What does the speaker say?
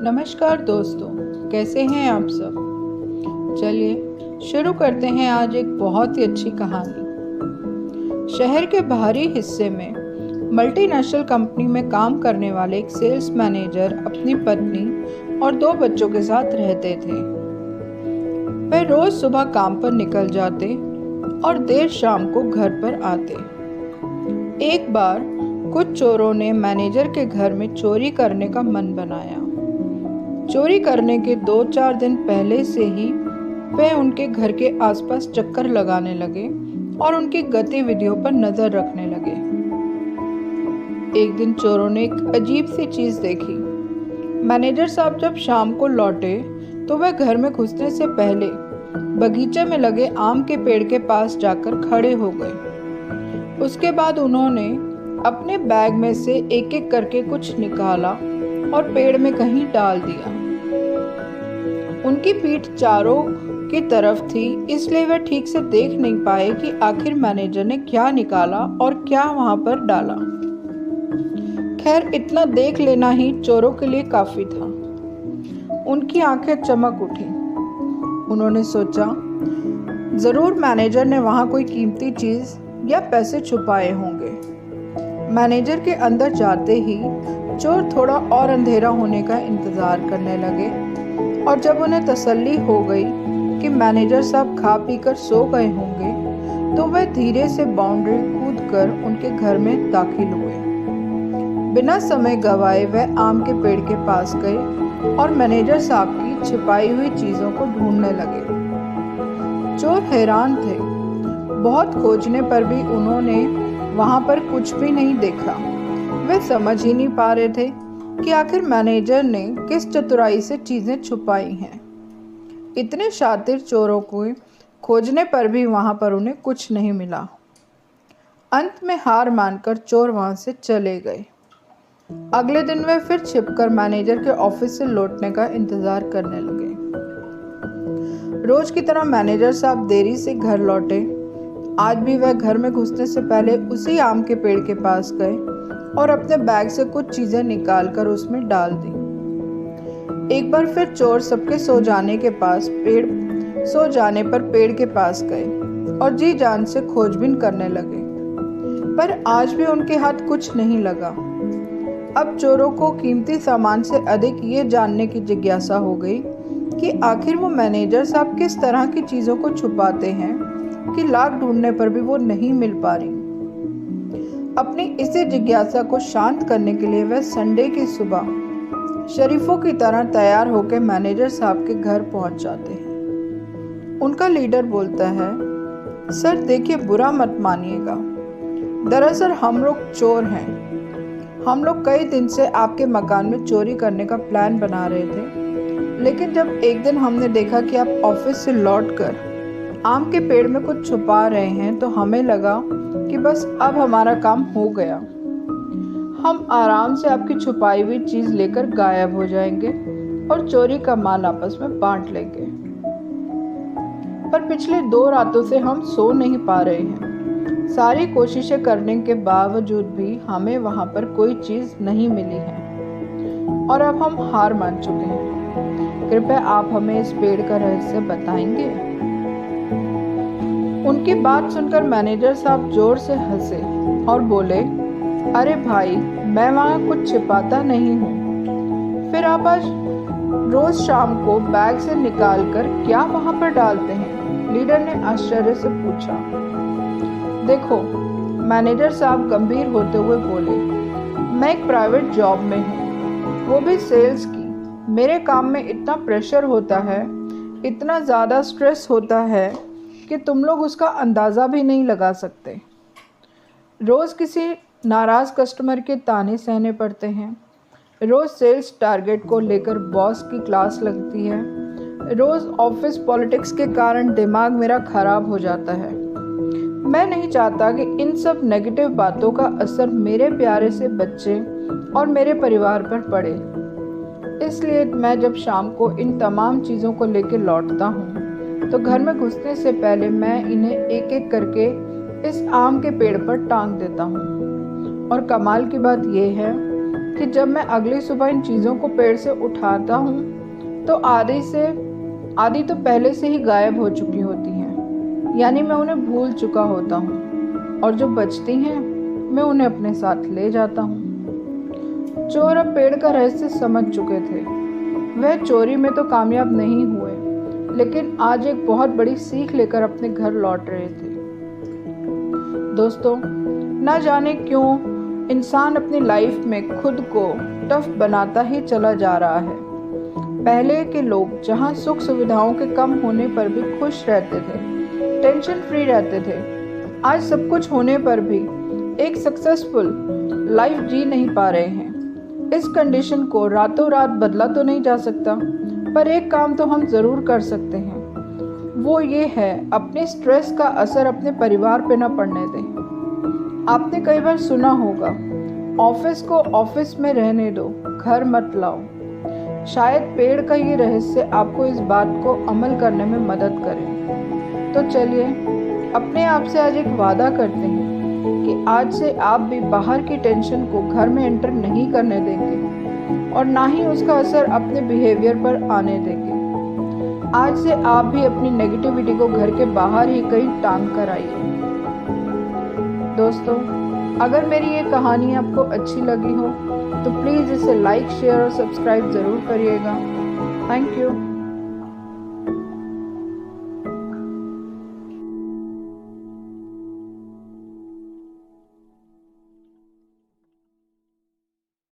नमस्कार दोस्तों, कैसे हैं आप सब। चलिए शुरू करते हैं आज एक बहुत ही अच्छी कहानी। शहर के बाहरी हिस्से में मल्टीनेशनल कंपनी में काम करने वाले एक सेल्स मैनेजर अपनी पत्नी और 2 बच्चों के साथ रहते थे। वे रोज सुबह काम पर निकल जाते और देर शाम को घर पर आते। एक बार कुछ चोरों ने मैनेजर के घर में चोरी करने का मन बनाया। चोरी करने के 2-4 दिन पहले से ही वे उनके घर के आसपास चक्कर लगाने लगे और उनकी गतिविधियों पर नजर रखने लगे। एक दिन चोरों ने एक अजीब सी चीज देखी। मैनेजर साहब जब शाम को लौटे तो वह घर में घुसने से पहले बगीचे में लगे आम के पेड़ के पास जाकर खड़े हो गए। उसके बाद उन्होंने अपने बैग में से एक एक करके कुछ निकाला और पेड़ में कहीं डाल दिया। उनकी पीठ चारों की तरफ थी, इसलिए वे ठीक से देख नहीं पाए कि आखिर मैनेजर ने क्या निकाला और क्या वहां पर डाला। खैर, इतना देख लेना ही चोरों के लिए काफी था। उनकी आंखें चमक उठी। उन्होंने सोचा, जरूर मैनेजर ने वहां कोई कीमती चीज या पैसे छुपाए होंगे। मैनेजर के अंदर जाते ही चोर थोड़ा और अंधेरा होने का इंतजार करने लगे और जब उन्हें तसल्ली हो गई कि मैनेजर साहब खा पी कर सो गए होंगे तो वे धीरे से बाउंड्री कूदकर उनके घर में दाखिल हुए। बिना समय गवाए वे आम के पेड़ के पास गए और मैनेजर साहब की छिपाई हुई चीजों को ढूंढने लगे। चोर हैरान थे। बहुत खोजने पर भी उन्होंने वहां पर कुछ भी नहीं देखा। वे समझ ही नहीं पा रहे थे कि आखिर मैनेजर ने किस चतुराई से चीजें छुपाई हैं। इतने शातिर चोरों को खोजने पर भी वहां पर उन्हें कुछ नहीं मिला। अंत में हार मानकर चोर वहां से चले गए। अगले दिन वे फिर छिपकर मैनेजर के ऑफिस से लौटने का इंतजार करने लगे। रोज की तरह मैनेजर साहब देरी से घर लौटे। आज भी वह घर में घुसने से पहले उसी आम के पेड़ के पास गए और अपने बैग से कुछ चीजें निकालकर उसमें डाल दी। एक बार फिर चोर सबके सो जाने पर पेड़ के पास गए और जी जान से खोजबीन करने लगे, पर आज भी उनके हाथ कुछ नहीं लगा। अब चोरों को कीमती सामान से अधिक ये जानने की जिज्ञासा हो गई कि आखिर वो मैनेजर साहब किस तरह की चीजों को छुपाते हैं कि लाख ढूंढने पर भी वो नहीं मिल पा रही। अपनी इसी जिज्ञासा को शांत करने के लिए वह संडे की सुबह शरीफों की तरह तैयार होकर मैनेजर साहब के घर पहुंच जाते हैं। उनका लीडर बोलता है, सर देखिए, बुरा मत मानिएगा, दरअसल हम लोग चोर हैं। हम लोग कई दिन से आपके मकान में चोरी करने का प्लान बना रहे थे, लेकिन जब एक दिन हमने देखा कि आप ऑफिस से लौटकर आम के पेड़ में कुछ छुपा रहे हैं तो हमें लगा कि बस अब हमारा काम हो गया। हम आराम से आपकी छुपाई हुई चीज लेकर गायब हो जाएंगे और चोरी का माल आपस में बांट लेंगे। पर पिछले 2 रातों से हम सो नहीं पा रहे हैं। सारी कोशिशें करने के बावजूद भी हमें वहां पर कोई चीज नहीं मिली है और अब हम हार मान चुके हैं। कृपया आप हमें इस पेड़ का रहस्य बताएंगे। उनकी बात सुनकर मैनेजर साहब जोर से हंसे और बोले, अरे भाई, मैं वहाँ कुछ छिपाता नहीं हूँ। फिर आप आज रोज शाम को बैग से निकालकर क्या वहाँ पर डालते हैं? लीडर ने आश्चर्य से पूछा। देखो, मैनेजर साहब गंभीर होते हुए बोले, मैं एक प्राइवेट जॉब में हूँ, वो भी सेल्स की। मेरे काम में इतना प्रेशर होता है, इतना ज़्यादा स्ट्रेस होता है कि तुम लोग उसका अंदाज़ा भी नहीं लगा सकते। रोज़ किसी नाराज़ कस्टमर के ताने सहने पड़ते हैं, रोज़ सेल्स टारगेट को लेकर बॉस की क्लास लगती है, रोज़ ऑफिस पॉलिटिक्स के कारण दिमाग मेरा खराब हो जाता है। मैं नहीं चाहता कि इन सब नेगेटिव बातों का असर मेरे प्यारे से बच्चे और मेरे परिवार पर पड़े। इसलिए मैं जब शाम को इन तमाम चीज़ों को लेकर लौटता हूँ तो घर में घुसने से पहले मैं इन्हें एक एक करके इस आम के पेड़ पर टांग देता हूँ। और कमाल की बात यह है कि जब मैं अगली सुबह इन चीज़ों को पेड़ से उठाता हूँ तो आधी तो पहले से ही गायब हो चुकी होती हैं, यानी मैं उन्हें भूल चुका होता हूँ, और जो बचती हैं मैं उन्हें अपने साथ ले जाता हूँ। चोर अब पेड़ का रहस्य समझ चुके थे। वह चोरी में तो कामयाब नहीं हुए, लेकिन आज एक बहुत बड़ी सीख लेकर अपने घर लौट रहे थे। दोस्तों, ना जाने क्यों इंसान अपनी लाइफ में खुद को टफ बनाता ही चला जा रहा है। पहले के लोग जहां सुख सुविधाओं के कम होने पर भी खुश रहते थे, टेंशन फ्री रहते थे, आज सब कुछ होने पर भी एक सक्सेसफुल लाइफ जी नहीं पा रहे हैं। इस कंडीशन को रातों रात बदला तो नहीं जा सकता, पर एक काम तो हम ज़रूर कर सकते हैं। वो ये है, अपने स्ट्रेस का असर अपने परिवार पे ना पड़ने दें। आपने कई बार सुना होगा, ऑफिस को ऑफिस में रहने दो, घर मत लाओ। शायद पेड़ का ये रहस्य आपको इस बात को अमल करने में मदद करे। तो चलिए अपने आप से आज एक वादा करते हैं कि आज से आप भी बाहर की टेंशन को घर में एंटर नहीं करने देंगे और ना ही उसका असर अपने बिहेवियर पर आने देंगे। आज से आप भी अपनी नेगेटिविटी को घर के बाहर ही कहीं टांग कर आइए। दोस्तों, अगर मेरी ये कहानी आपको अच्छी लगी हो तो प्लीज़ इसे लाइक, शेयर और सब्सक्राइब ज़रूर करिएगा। Thank you.